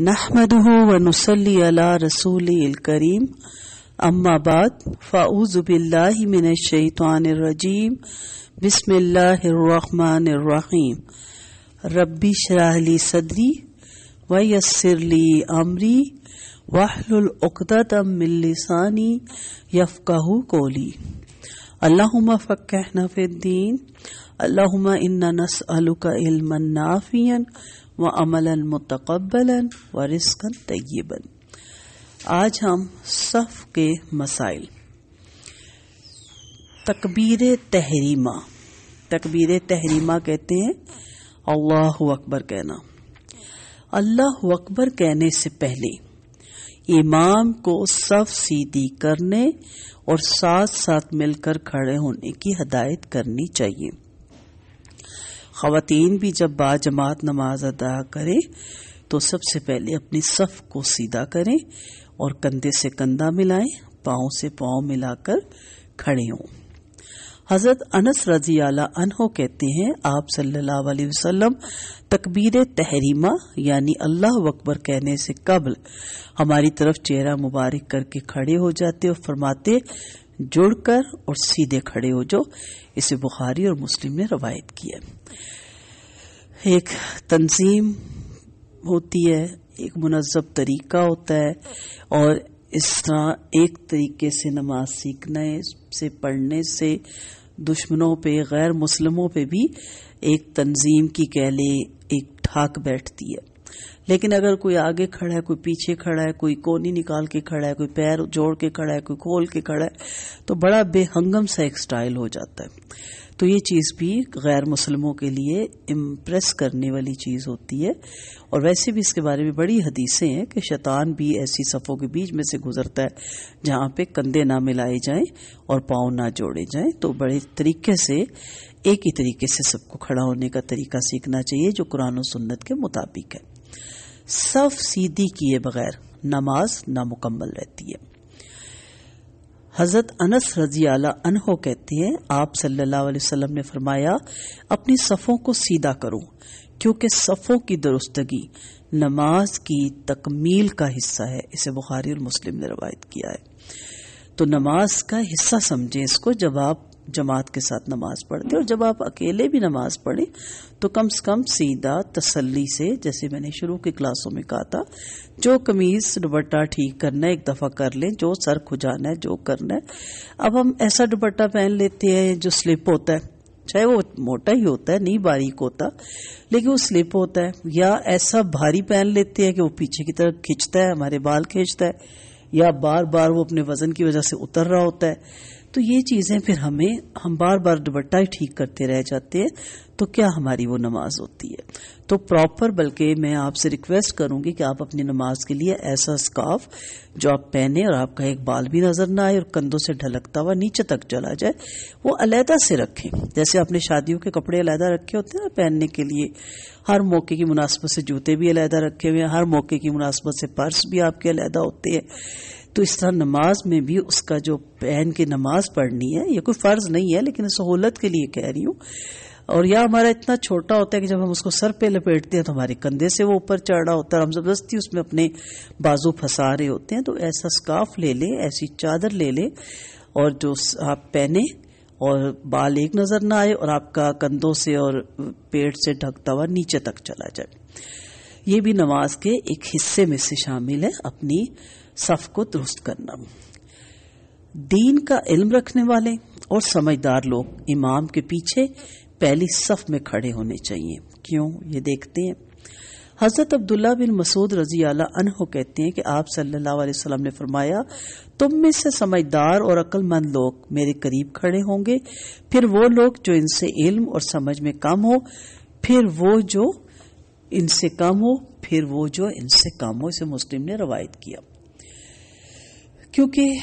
نحمده ونصلي على رسوله الكريم اما بعد فاعوذ بالله من الشیطان الرجیم بسم اللہ الرحمن الرحیم ربی اشرح لی صدری ویسر لی امری واحلل عقدۃ من لسانی یفقہوا قولی اللہم فقہنا فی الدین اللہم انا نسألک علما نافعا وعملا متقبلا ورزقا طیبا۔ آج ہم صف کے مسائل۔ تکبیر تحریمہ کہتے ہیں اللہ اکبر کہنا۔ اللہ اکبر کہنے سے پہلے امام کو صف سیدھی کرنے اور ساتھ ساتھ مل کر کھڑے ہونے کی ہدایت کرنی چاہیے۔ خواتین بھی جب باجماعت نماز ادا کریں تو سب سے پہلے اپنی صف کو سیدھا کریں اور کندھے سے کندھا ملائیں، پاؤں سے پاؤں ملا کر کھڑے ہوں۔ حضرت انس رضی اللہ عنہ کہتے ہیں آپ صلی اللہ علیہ وسلم تکبیر تحریمہ یعنی اللہ اکبر کہنے سے قبل ہماری طرف چہرہ مبارک کر کے کھڑے ہو جاتے اور فرماتے جڑ کر اور سیدھے کھڑے ہو جو۔ اسے بخاری اور مسلم نے روایت کی ہے۔ ایک تنظیم ہوتی ہے، ایک منظم طریقہ ہوتا ہے، اور اس طرح ایک طریقے سے نماز سیکھنے سے پڑھنے سے دشمنوں پہ غیر مسلموں پہ بھی ایک تنظیم کی کہہ لے ایک ٹھاک بیٹھتی ہے۔ لیکن اگر کوئی آگے کھڑا ہے، کوئی پیچھے کھڑا ہے، کوئی کونی نکال کے کھڑا ہے، کوئی پیر جوڑ کے کھڑا ہے، کوئی کھول کے کھڑا ہے، تو بڑا بے ہنگم سا ایک سٹائل ہو جاتا ہے۔ تو یہ چیز بھی غیر مسلموں کے لیے امپریس کرنے والی چیز ہوتی ہے، اور ویسے بھی اس کے بارے میں بڑی حدیثیں ہیں کہ شیطان بھی ایسی صفوں کے بیچ میں سے گزرتا ہے جہاں پہ کندھے نہ ملائے جائیں اور پاؤں نہ جوڑے جائیں۔ تو بڑے طریقے سے ایک ہی طریقے سے سب کو کھڑا ہونے کا طریقہ سیکھنا چاہیے جو قرآن و سنت کے مطابق ہے۔ صف سیدھی کیے بغیر نماز نامکمل رہتی ہے۔ حضرت انس رضی اللہ عنہ کہتے ہیں آپ صلی اللہ علیہ وسلم نے فرمایا اپنی صفوں کو سیدھا کرو کیونکہ صفوں کی درستگی نماز کی تکمیل کا حصہ ہے۔ اسے بخاری اور مسلم نے روایت کیا ہے۔ تو نماز کا حصہ سمجھیں اس کو جب آپ جماعت کے ساتھ نماز پڑھتے، اور جب آپ اکیلے بھی نماز پڑھیں تو کم سے کم سیدھا تسلی سے، جیسے میں نے شروع کی کلاسوں میں کہا تھا، جو قمیض دوپٹہ ٹھیک کرنا ہے ایک دفعہ کر لیں، جو سر کھجانا ہے، جو کرنا ہے۔ اب ہم ایسا دوپٹہ پہن لیتے ہیں جو سلپ ہوتا ہے، چاہے وہ موٹا ہی ہوتا ہے، نہیں باریک ہوتا، لیکن وہ سلپ ہوتا ہے، یا ایسا بھاری پہن لیتے ہیں کہ وہ پیچھے کی طرف کھینچتا ہے، ہمارے بال کھینچتا ہے، یا بار بار وہ اپنے وزن کی وجہ سے اتر رہا ہوتا ہے۔ تو یہ چیزیں پھر ہم بار بار دوپٹہ ہی ٹھیک کرتے رہ جاتے ہیں، تو کیا ہماری وہ نماز ہوتی ہے؟ تو پراپر، بلکہ میں آپ سے ریکویسٹ کروں گی کہ آپ اپنی نماز کے لیے ایسا اسکارف جو آپ پہنیں اور آپ کا ایک بال بھی نظر نہ آئے اور کندھوں سے ڈھلکتا ہوا نیچے تک چلا جائے، وہ علیحدہ سے رکھیں۔ جیسے آپ نے شادیوں کے کپڑے علیحدہ رکھے ہوتے ہیں نا پہننے کے لیے، ہر موقع کی مناسبت سے جوتے بھی علیحدہ رکھے ہوئے ہیں، ہر موقع کی مناسبت سے پرس بھی آپ کے علیحدہ ہوتے ہیں۔ تو اس طرح نماز میں بھی اس کا جو پہن کے نماز پڑھنی ہے، یہ کوئی فرض نہیں ہے لیکن سہولت کے لیے کہہ رہی ہوں۔ اور یا ہمارا اتنا چھوٹا ہوتا ہے کہ جب ہم اس کو سر پہ لپیٹتے ہیں تو ہمارے کندھے سے وہ اوپر چڑھ رہا ہوتا ہے، ہم زبردستی اس میں اپنے بازو پھنسا رہے ہوتے ہیں۔ تو ایسا اسکارف لے لیں، ایسی چادر لے لیں، اور جو آپ پہنیں اور بال ایک نظر نہ آئے اور آپ کا کندھوں سے اور پیٹ سے ڈھکتا ہوا نیچے تک چلا جائے۔ یہ بھی نماز کے ایک حصے میں سے شامل ہے، اپنی صف کو درست کرنا۔ دین کا علم رکھنے والے اور سمجھدار لوگ امام کے پیچھے پہلی صف میں کھڑے ہونے چاہیے۔ کیوں؟ یہ دیکھتے ہیں۔ حضرت عبداللہ بن مسعود رضی اللہ عنہ کہتے ہیں کہ آپ صلی اللہ علیہ وسلم نے فرمایا تم میں سے سمجھدار اور عقل مند لوگ میرے قریب کھڑے ہوں گے، پھر وہ لوگ جو ان سے علم اور سمجھ میں کم ہو، پھر وہ جو ان سے کم ہو، پھر وہ جو ان سے کم ہو۔ اسے مسلم نے روایت کیا۔ کیونکہ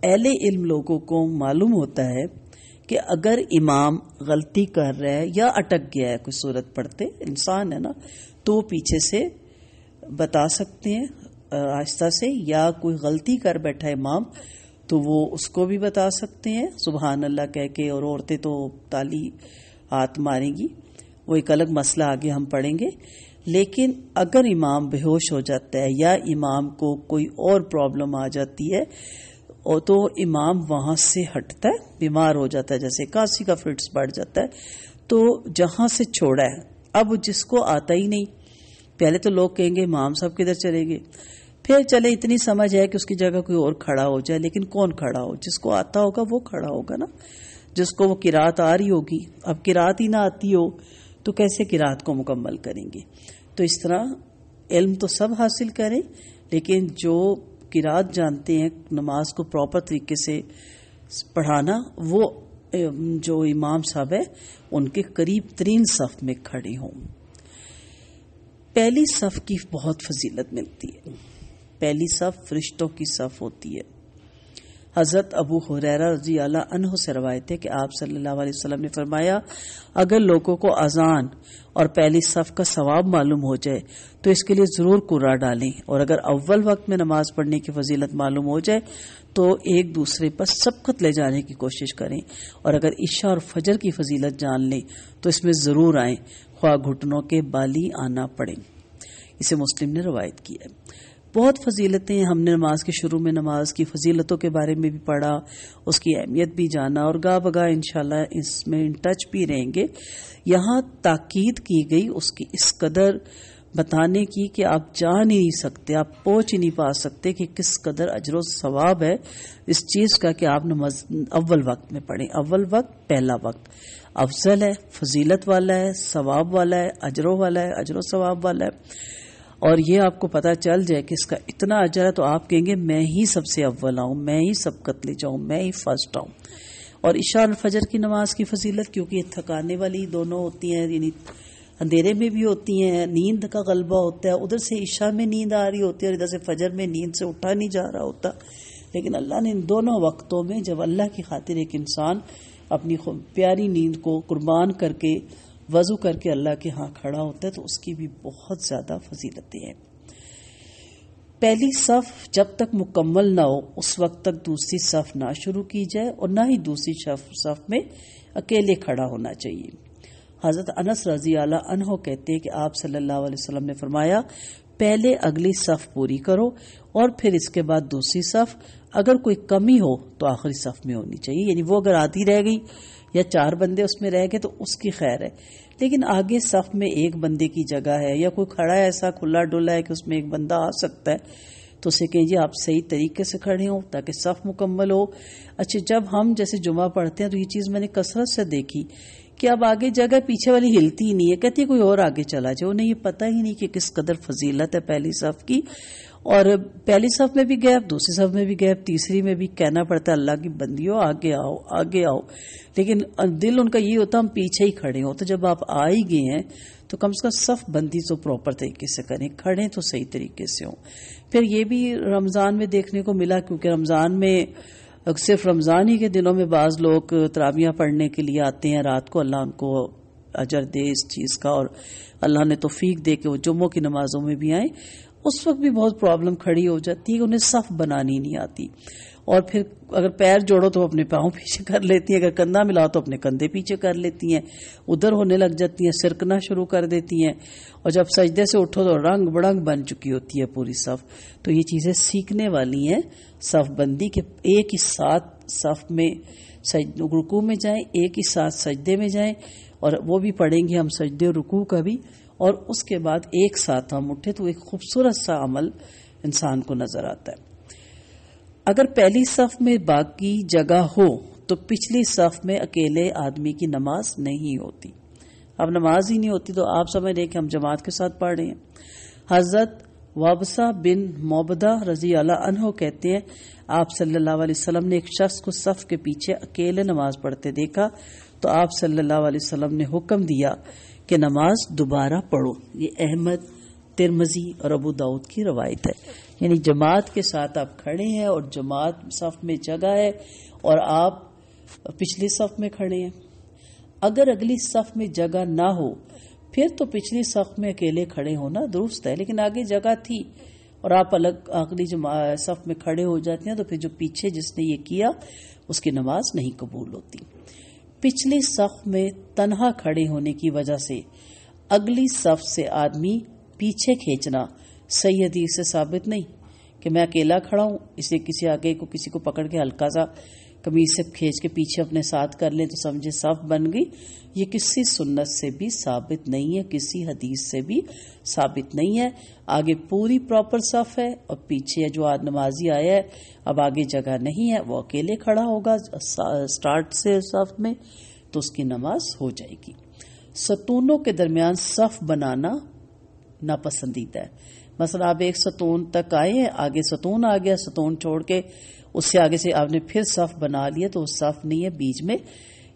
اہل علم لوگوں کو معلوم ہوتا ہے کہ اگر امام غلطی کر رہا ہے یا اٹک گیا ہے، کوئی سورت پڑھتے، انسان ہے نا، تو وہ پیچھے سے بتا سکتے ہیں آہستہ سے، یا کوئی غلطی کر بیٹھا امام تو وہ اس کو بھی بتا سکتے ہیں سبحان اللہ کہہ کے، اور عورتیں تو تالی ہاتھ ماریں گی، وہ ایک الگ مسئلہ آگے ہم پڑھیں گے۔ لیکن اگر امام بے ہوش ہو جاتا ہے یا امام کو کوئی اور پرابلم آ جاتی ہے تو امام وہاں سے ہٹتا ہے، بیمار ہو جاتا ہے، جیسے کھانسی کا فٹس بڑھ جاتا ہے، تو جہاں سے چھوڑا ہے اب جس کو آتا ہی نہیں، پہلے تو لوگ کہیں گے امام صاحب کدھر چلے گئے، پھر چلے اتنی سمجھ ہے کہ اس کی جگہ کوئی اور کھڑا ہو جائے، لیکن کون کھڑا ہو؟ جس کو آتا ہوگا وہ کھڑا ہوگا نا، جس کو وہ قرات آ رہی ہوگی۔ اب قرات ہی نہ آتی ہو تو کیسے قرات کو مکمل کریں گے؟ تو اس طرح علم تو سب حاصل کریں، لیکن جو قرات جانتے ہیں نماز کو پراپر طریقے سے پڑھانا، وہ جو امام صاحب ہے ان کے قریب ترین صف میں کھڑے ہوں۔ پہلی صف کی بہت فضیلت ملتی ہے۔ پہلی صف فرشتوں کی صف ہوتی ہے۔ حضرت ابو ہریرہ رضی اللہ عنہ سے روایت ہے کہ آپ صلی اللہ علیہ وسلم نے فرمایا، اگر لوگوں کو اذان اور پہلی صف کا ثواب معلوم ہو جائے تو اس کے لیے ضرور قرعہ ڈالیں، اور اگر اول وقت میں نماز پڑھنے کی فضیلت معلوم ہو جائے تو ایک دوسرے پر سبقت لے جانے کی کوشش کریں، اور اگر عشاء اور فجر کی فضیلت جان لیں تو اس میں ضرور آئیں، خواہ گھٹنوں کے بالی آنا پڑیں۔ اسے مسلم نے روایت کی ہے۔ بہت فضیلتیں ہم نے نماز کے شروع میں نماز کی فضیلتوں کے بارے میں بھی پڑھا، اس کی اہمیت بھی جانا، اور گاہ بگاہ انشاءاللہ اس میں ان ٹچ بھی رہیں گے۔ یہاں تاکید کی گئی اس کی اس قدر بتانے کی کہ آپ جان ہی نہیں سکتے، آپ پہنچ ہی نہیں پا سکتے کہ کس قدر اجر و ثواب ہے اس چیز کا کہ آپ نماز اول وقت میں پڑھیں۔ اول وقت، پہلا وقت افضل ہے، فضیلت والا ہے، ثواب والا ہے، اجروں والا ہے، اجر و ثواب والا ہے، اور یہ آپ کو پتہ چل جائے کہ اس کا اتنا اجر ہے تو آپ کہیں گے میں ہی سب سے اول آؤں، میں ہی سبقت لے جاؤں، میں ہی فرسٹ آؤں۔ اور عشاء اور فجر کی نماز کی فضیلت، کیونکہ یہ تھکانے والی دونوں ہوتی ہیں، یعنی اندھیرے میں بھی ہوتی ہیں، نیند کا غلبہ ہوتا ہے، ادھر سے عشاء میں نیند آ رہی ہوتی ہے اور ادھر سے فجر میں نیند سے اٹھا نہیں جا رہا ہوتا، لیکن اللہ نے ان دونوں وقتوں میں جب اللہ کی خاطر ایک انسان اپنی پیاری نیند کو قربان کر کے وضو کر کے اللہ کے ہاں کھڑا ہوتا ہے تو اس کی بھی بہت زیادہ فضیلتیں ہیں۔ پہلی صف جب تک مکمل نہ ہو اس وقت تک دوسری صف نہ شروع کی جائے، اور نہ ہی دوسری صف میں اکیلے کھڑا ہونا چاہیے۔ حضرت انس رضی اللہ عنہ کہتے ہیں کہ آپ صلی اللہ علیہ وسلم نے فرمایا، پہلے اگلی صف پوری کرو اور پھر اس کے بعد دوسری صف، اگر کوئی کمی ہو تو آخری صف میں ہونی چاہیے، یعنی وہ اگر آدھی رہ گئی یا 4 بندے اس میں رہ گئے تو اس کی خیر ہے، لیکن آگے صف میں ایک بندے کی جگہ ہے یا کوئی کھڑا ہے ایسا کھلا ڈلا ہے کہ اس میں ایک بندہ آ سکتا ہے تو اسے کہیں جی آپ صحیح طریقے سے کھڑے ہوں تاکہ صف مکمل ہو۔ اچھا، جب ہم جیسے جمعہ پڑھتے ہیں تو یہ چیز میں نے کثرت سے دیکھی کہ اب آگے جگہ پیچھے والی ہلتی ہی نہیں ہے، کہتی ہے کوئی اور آگے چلا جائے، انہیں یہ پتہ ہی نہیں کہ کس قدر فضیلت ہے پہلی صف کی، اور پہلی صف میں بھی گیپ، دوسری صف میں بھی گیپ، تیسری میں بھی کہنا پڑتا ہے اللہ کی بندیوں آگے آؤ آگے آؤ، لیکن دل ان کا یہ ہوتا ہم پیچھے ہی کھڑے ہوں۔ تو جب آپ آ ہی گئے ہیں تو کم سے کم صف بندی تو پراپر طریقے سے کریں، کھڑے تو صحیح طریقے سے ہوں۔ پھر یہ بھی رمضان میں دیکھنے کو ملا، کیونکہ رمضان میں صرف رمضان ہی کے دنوں میں بعض لوگ تراویح پڑھنے کے لیے آتے ہیں رات کو، اللہ ان کو اجر دے اس چیز کا، اور اللہ نے توفیق دے کہ وہ جمعوں کی نمازوں میں بھی آئیں، اس وقت بھی بہت پرابلم کھڑی ہو جاتی ہے کہ انہیں صف بنانی نہیں آتی، اور پھر اگر پیر جوڑو تو اپنے پاؤں پیچھے کر لیتی ہیں، اگر کندھا ملاؤ تو اپنے کندھے پیچھے کر لیتی ہیں، ادھر ہونے لگ جاتی ہیں، سرکنا شروع کر دیتی ہیں، اور جب سجدے سے اٹھو تو رنگ بڑنگ بن چکی ہوتی ہے پوری صف۔ تو یہ چیزیں سیکھنے والی ہیں صف بندی کے، ایک ہی ساتھ صف میں رکوع میں جائیں، ایک ہی ساتھ سجدے میں جائیں، اور وہ بھی پڑھیں گے ہم سجدے رکوع کا بھی، اور اس کے بعد ایک ساتھ ہم اٹھے تو ایک خوبصورت سا عمل انسان کو نظر آتا ہے۔ اگر پہلی صف میں باقی جگہ ہو تو پچھلی صف میں اکیلے آدمی کی نماز نہیں ہوتی۔ اب نماز ہی نہیں ہوتی تو آپ سمجھ رہے کہ ہم جماعت کے ساتھ پڑھ رہے ہیں۔ حضرت وابسہ بن معبدہ رضی اللہ عنہ کہتے ہیں آپ صلی اللہ علیہ وسلم نے ایک شخص کو صف کے پیچھے اکیلے نماز پڑھتے دیکھا تو آپ صلی اللہ علیہ وسلم نے حکم دیا کہ نماز دوبارہ پڑھو۔ یہ احمد، ترمذی اور ابو داؤد کی روایت ہے، یعنی جماعت کے ساتھ آپ کھڑے ہیں اور جماعت صف میں جگہ ہے اور آپ پچھلی صف میں کھڑے ہیں۔ اگر اگلی صف میں جگہ نہ ہو پھر تو پچھلی صف میں اکیلے کھڑے ہونا درست ہے، لیکن آگے جگہ تھی اور آپ الگ اگلی صف میں کھڑے ہو جاتے ہیں تو پھر جو پیچھے جس نے یہ کیا اس کی نماز نہیں قبول ہوتی۔ پچھلی صف میں تنہا کھڑے ہونے کی وجہ سے اگلی صف سے آدمی پیچھے کھینچنا صحیح حدیث سے ثابت نہیں کہ میں اکیلا کھڑا ہوں اس لیے کسی آگے کو کسی کو پکڑ کے ہلکا سا قمیض سے کھینچ کے پیچھے اپنے ساتھ کر لیں تو سمجھے صف بن گئی. یہ کسی سنت سے بھی ثابت نہیں ہے, کسی حدیث سے بھی ثابت نہیں ہے. آگے پوری پراپر صف ہے اور پیچھے جو آج نمازی آیا ہے اب آگے جگہ نہیں ہے, وہ اکیلے کھڑا ہوگا سٹارٹ سے صف میں, تو اس کی نماز ہو جائے گی. ستونوں کے درمیان صف بنانا ناپسندیدہ ہے. مثلا آپ ایک ستون تک آئے ہیں, آگے ستون آ گیا, ستون چھوڑ کے اس سے آگے سے آپ نے پھر صف بنا لیا تو وہ صف نہیں ہے, بیچ میں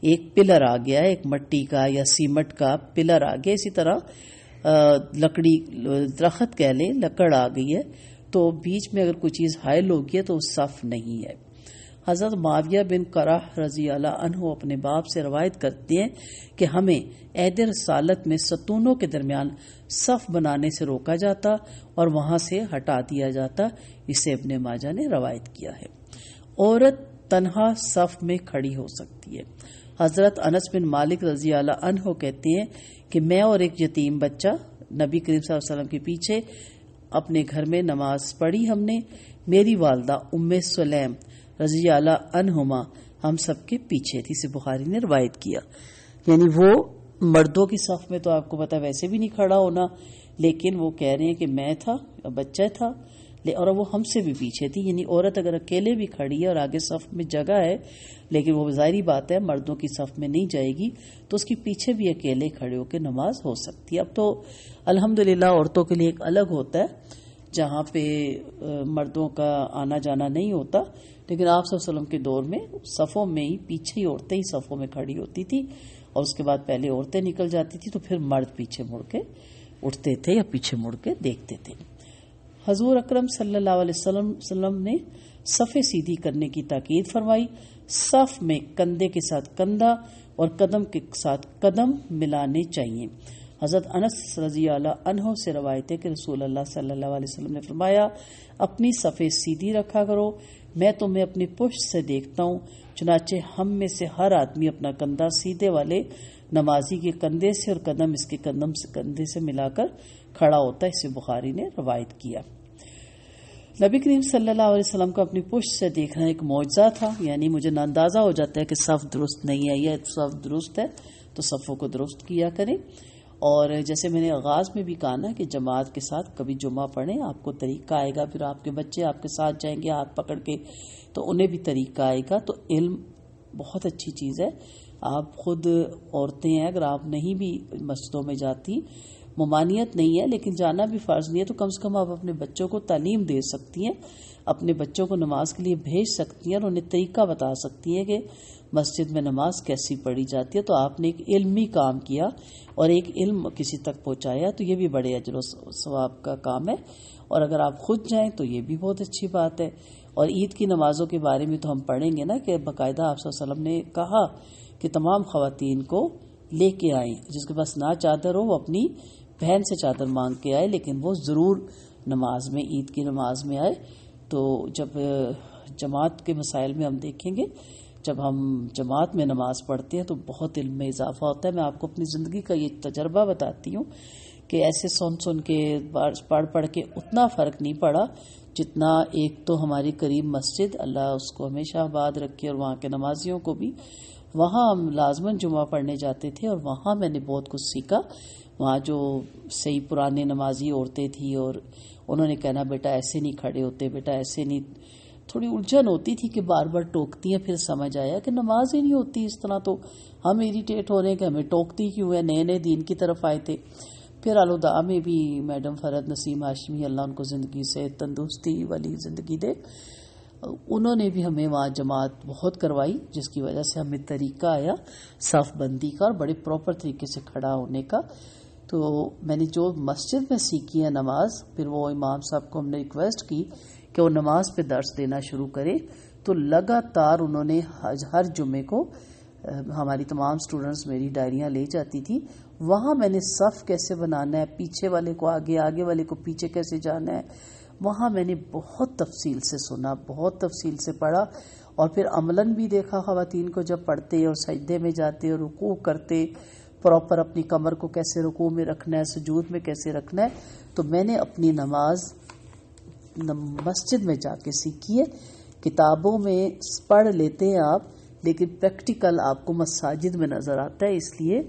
ایک پلر آ گیا, ایک مٹی کا یا سیمٹ کا پلر آ گیا. اسی طرح لکڑی درخت کہہ لیں, لکڑ آ گئی ہے تو بیچ میں اگر کوئی چیز حائل ہوگی ہے تو وہ صف نہیں ہے. حضرت معاویہ بن قرہ رضی اللہ عنہ اپنے باپ سے روایت کرتے ہیں کہ ہمیں عہد رسالت میں ستونوں کے درمیان صف بنانے سے روکا جاتا اور وہاں سے ہٹا دیا جاتا. اسے ابن ماجہ نے روایت کیا ہے. عورت تنہا صف میں کھڑی ہو سکتی ہے. حضرت انس بن مالک رضی اللہ عنہ کہتے ہیں کہ میں اور ایک یتیم بچہ نبی کریم صلی اللہ علیہ وسلم کے پیچھے اپنے گھر میں نماز پڑھی ہم نے. میری والدہ ام سلیم رضی اللہ عنہما ہم سب کے پیچھے تھی. اسے بخاری نے روایت کیا. یعنی وہ مردوں کی صف میں تو آپ کو پتا ویسے بھی نہیں کھڑا ہونا, لیکن وہ کہہ رہے ہیں کہ میں تھا, بچہ تھا اور وہ ہم سے بھی پیچھے تھی. یعنی عورت اگر اکیلے بھی کھڑی ہے اور آگے صف میں جگہ ہے لیکن وہ ظاہری بات ہے مردوں کی صف میں نہیں جائے گی تو اس کے پیچھے بھی اکیلے کھڑے ہو کے نماز ہو سکتی ہے. اب تو الحمدللہ عورتوں کے لیے ایک الگ ہوتا ہے جہاں پہ مردوں کا آنا جانا نہیں ہوتا, لیکن آپ صلی اللہ علیہ وسلم کے دور میں صفوں میں ہی پیچھے ہی عورتیں ہی صفوں میں کھڑی ہوتی تھی اور اس کے بعد پہلے عورتیں نکل جاتی تھی تو پھر مرد پیچھے مڑ کے اٹھتے تھے یا پیچھے مڑ کے دیکھتے تھے. حضور اکرم صلی اللہ علیہ وسلم نے صفیں سیدھی کرنے کی تاکید فرمائی. صف میں کندھے کے ساتھ کندھا اور قدم کے ساتھ قدم ملانے چاہیے. حضرت انس رضی اللہ عنہ سے روایت ہے کہ رسول اللہ صلی اللہ علیہ وسلم نے فرمایا اپنی صفیں سیدھی رکھا کرو, میں تمہیں اپنی پشت سے دیکھتا ہوں. چنانچہ ہم میں سے ہر آدمی اپنا کندھا سیدھے والے نمازی کے کندھے سے اور قدم اس کے قدم سے کندھے سے ملا کر کھڑا ہوتا ہے. اسے بخاری نے روایت کیا. نبی کریم صلی اللہ علیہ وسلم کو اپنی پشت سے دیکھنا ایک معجزہ تھا. یعنی مجھے اندازہ ہو جاتا ہے کہ صف درست نہیں ہے یا صف درست ہے تو صفوں کو درست کیا کریں. اور جیسے میں نے آغاز میں بھی کہا نا کہ جماعت کے ساتھ کبھی جمعہ پڑھیں, آپ کو طریقہ آئے گا. پھر آپ کے بچے آپ کے ساتھ جائیں گے ہاتھ پکڑ کے تو انہیں بھی طریقہ آئے گا. تو علم بہت اچھی چیز ہے. آپ خود عورتیں ہیں, اگر آپ نہیں بھی مسجدوں میں جاتی, ممانعت نہیں ہے لیکن جانا بھی فرض نہیں ہے, تو کم سے کم آپ اپنے بچوں کو تعلیم دے سکتی ہیں, اپنے بچوں کو نماز کے لیے بھیج سکتی ہیں اور انہیں طریقہ بتا سکتی ہیں کہ مسجد میں نماز کیسی پڑھی جاتی ہے. تو آپ نے ایک علمی کام کیا اور ایک علم کسی تک پہنچایا, تو یہ بھی بڑے اجر و ثواب کا کام ہے. اور اگر آپ خود جائیں تو یہ بھی بہت اچھی بات ہے. اور عید کی نمازوں کے بارے میں تو ہم پڑھیں گے نا کہ باقاعدہ آپ صلی اللہ علیہ وسلم نے کہا کہ تمام خواتین کو لے کے آئیں, جس کے پاس نہ چادر ہو وہ اپنی بہن سے چادر مانگ کے آئے, لیکن وہ ضرور نماز میں عید کی نماز میں آئے. تو جب جماعت کے مسائل میں ہم دیکھیں گے, جب ہم جماعت میں نماز پڑھتے ہیں تو بہت علم میں اضافہ ہوتا ہے. میں آپ کو اپنی زندگی کا یہ تجربہ بتاتی ہوں کہ ایسے سن کے پڑھ کے اتنا فرق نہیں پڑا جتنا ایک تو ہماری قریب مسجد, اللہ اس کو ہمیشہ آباد رکھے, اور وہاں کے نمازیوں کو بھی. وہاں ہم لازماً جمعہ پڑھنے جاتے تھے اور وہاں میں نے بہت کچھ سیکھا. وہاں جو صحیح پرانے نمازی عورتیں تھیں اور انہوں نے کہنا بیٹا ایسے نہیں کھڑے ہوتے, بیٹا ایسے نہیں. تھوڑی الجھن ہوتی تھی کہ بار بار ٹوکتی ہیں. پھر سمجھ آیا کہ نماز ہی نہیں ہوتی اس طرح, تو ہم اریٹیٹ ہو رہے ہیں کہ ہمیں ٹوکتی کیوں ہے. نئے نئے دین کی طرف آئے تھے. پھر الوداع میں بھی میڈم فرد نسیم ہاشمی, اللہ ان کو زندگی سے تندرستی والی زندگی دے, انہوں نے بھی ہمیں وہاں جماعت بہت کروائی, جس کی وجہ سے ہمیں طریقہ آیا صف بندی کا اور بڑے پراپر طریقے سے کھڑا ہونے کا. تو میں نے جو مسجد میں سیکھی ہے نماز, پھر وہ امام صاحب کو ہم نے ریکویسٹ کی کہ وہ نماز پہ درس دینا شروع کرے. تو لگاتار انہوں نے ہر جمعے کو, ہماری تمام سٹوڈنٹس میری ڈائریاں لے جاتی تھی, وہاں میں نے صف کیسے بنانا ہے, پیچھے والے کو آگے, آگے والے کو پیچھے کیسے جانا ہے, وہاں میں نے بہت تفصیل سے سنا, بہت تفصیل سے پڑھا. اور پھر عملاً بھی دیکھا خواتین کو جب پڑھتے اور سجدے میں جاتے اور رکوع کرتے, پراپر اپنی کمر کو کیسے رکوع میں رکھنا ہے, سجود میں کیسے رکھنا ہے. تو میں نے اپنی نماز مسجد میں جا کے سیکھی ہے. کتابوں میں پڑھ لیتے ہیں آپ، لیکن پریکٹیکل آپ کو مساجد میں نظر آتا ہے. اس لیے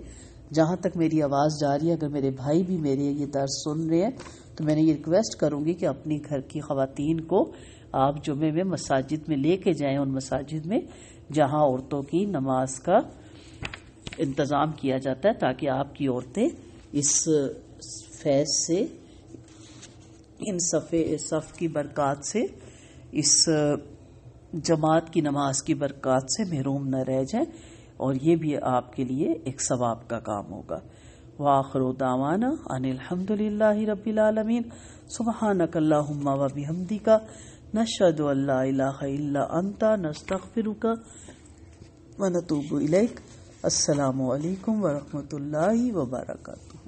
جہاں تک میری آواز جا رہی ہے، اگر میرے بھائی بھی میرے یہ درس سن رہے ہیں تو میں نے یہ ریکویسٹ کروں گی کہ اپنی گھر کی خواتین کو آپ جمعے میں مساجد میں لے کے جائیں، ان مساجد میں جہاں عورتوں کی نماز کا انتظام کیا جاتا ہے، تاکہ آپ کی عورتیں اس فیض سے، ان صف کی برکات سے، اس جماعت کی نماز کی برکات سے محروم نہ رہ جائیں، اور یہ بھی آپ کے لیے ایک ثواب کا کام ہوگا. وآخر دعوانا ان الحمد للہ رب العالمین. سبحانک اللہم و بحمدک، نشہد ان لا الہ الا انت، نستغفرک و نتوب الیک. السلام علیکم ورحمۃ اللہ وبرکاتہ.